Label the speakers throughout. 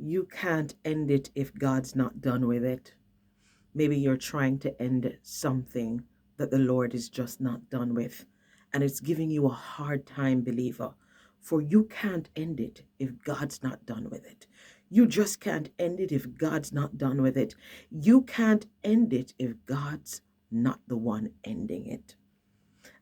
Speaker 1: You can't end it if God's not done with it. Maybe you're trying to end something that the Lord is just not done with, and it's giving you a hard time, believer. For you can't end it if God's not done with it. You just can't end it if God's not done with it. You can't end it if God's not the one ending it.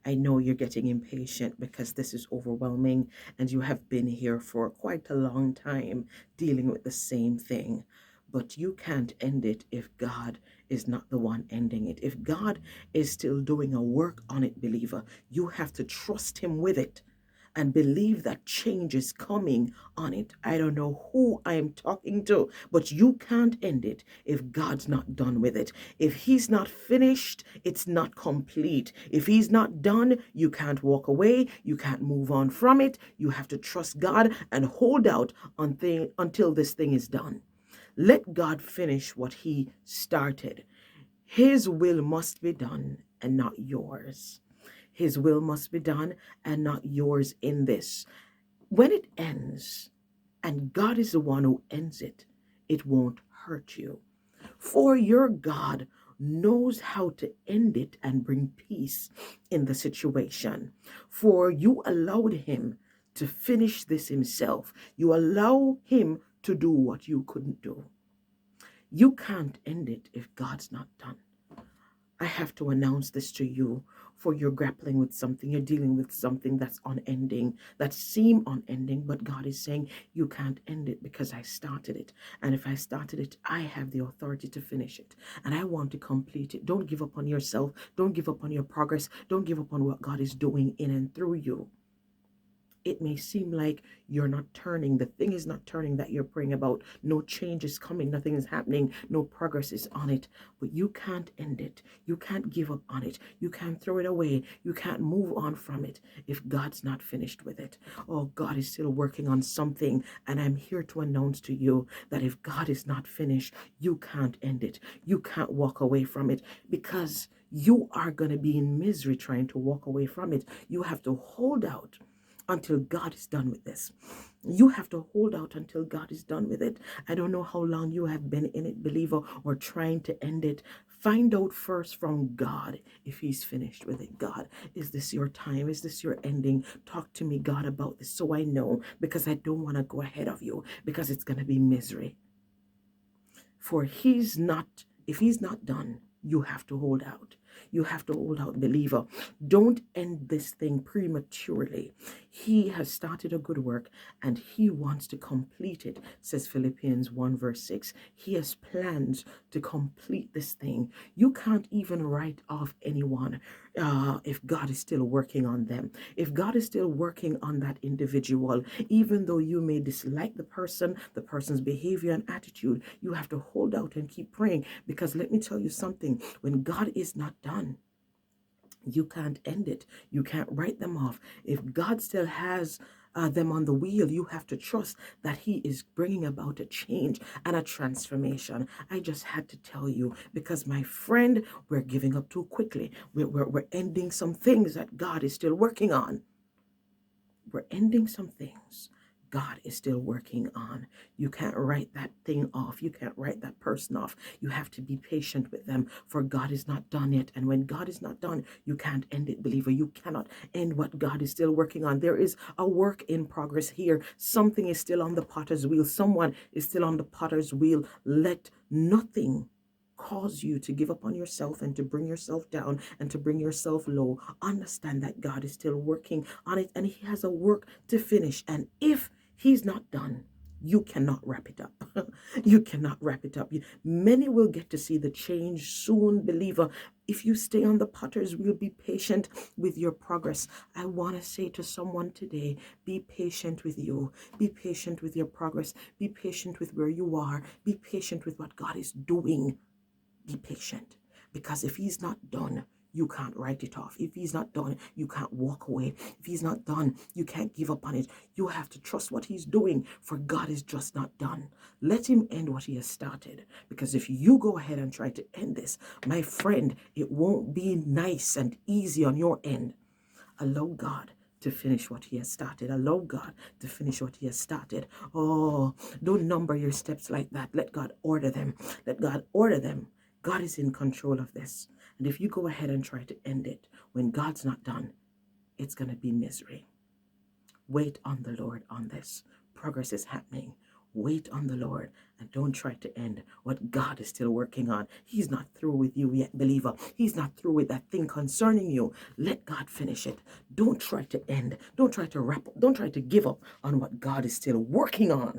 Speaker 1: I know you're getting impatient because this is overwhelming and you have been here for quite a long time dealing with the same thing. But you can't end it if God is not the one ending it. If God is still doing a work on it, believer, you have to trust Him with it and believe that change is coming on it. I don't know who I am talking to, but you can't end it if God's not done with it. If He's not finished, it's not complete. If He's not done, you can't walk away. You can't move on from it. You have to trust God and hold out until this thing is done. Let God finish what He started. His will must be done and not yours. His will must be done and not yours in this. When it ends, and God is the one who ends it, it won't hurt you. For your God knows how to end it and bring peace in the situation. For you allowed Him to finish this Himself. You allow Him to do what you couldn't do. You can't end it if God's not done. I have to announce this to you, for you're grappling with something, you're dealing with something that's unending, that seem unending, but God is saying, you can't end it because I started it. And if I started it, I have the authority to finish it. And I want to complete it. Don't give up on yourself. Don't give up on your progress. Don't give up on what God is doing in and through you. It may seem like you're not turning. The thing is not turning that you're praying about. No change is coming. Nothing is happening. No progress is on it. But you can't end it. You can't give up on it. You can't throw it away. You can't move on from it if God's not finished with it. Oh, God is still working on something. And I'm here to announce to you that if God is not finished, you can't end it. You can't walk away from it because you are going to be in misery trying to walk away from it. You have to hold out until God is done with this. You have to hold out until God is done with it. I don't know how long you have been in it, believer, or trying to end it. Find out first from God if He's finished with it. God, is this your time? Is this your ending? Talk to me, God, about this so I know, because I don't want to go ahead of you, because it's going to be misery. For if He's not done, you have to hold out. You have to hold out, believer. Don't end this thing prematurely. He has started a good work and He wants to complete it, says Philippians 1 verse 6. He has plans to complete this thing. You can't even write off anyone if God is still working on them. If God is still working on that individual, even though you may dislike the person's behavior and attitude, you have to hold out and keep praying, because let me tell you something, when God is not done, you can't end it. You can't write them off. If God still has them on the wheel, you have to trust that He is bringing about a change and a transformation. I just had to tell you, because my friend, we're giving up too quickly. We're ending some things that God is still working on. We're ending some things God is still working on. You can't write that thing off. You can't write that person off. You have to be patient with them, for God is not done yet. And when God is not done, you can't end it, believer. You cannot end what God is still working on. There is a work in progress here. Something is still on the potter's wheel. Someone is still on the potter's wheel. Let nothing cause you to give up on yourself and to bring yourself down and to bring yourself low. Understand that God is still working on it and He has a work to finish. And if He's not done, you cannot wrap it up. You cannot wrap it up. Many will get to see the change soon, believer. If you stay on the potter's wheel, be patient with your progress. I want to say to someone today, be patient with you. Be patient with your progress. Be patient with where you are. Be patient with what God is doing. Be patient, because if He's not done, you can't write it off. If He's not done, you can't walk away. If He's not done, you can't give up on it. You have to trust what He's doing, for God is just not done. Let Him end what He has started, because if you go ahead and try to end this, my friend, it won't be nice and easy on your end. Allow God to finish what he has started. Allow God to finish what he has started. Oh, don't number your steps like that. Let God order them. Let God order them. God is in control of this. And if you go ahead and try to end it when God's not done, it's going to be misery. Wait on the Lord on this. Progress is happening. Wait on the Lord and don't try to end what God is still working on. He's not through with you yet, believer. He's not through with that thing concerning you. Let God finish it. Don't try to end. Don't try to wrap up. Don't try to give up on what God is still working on.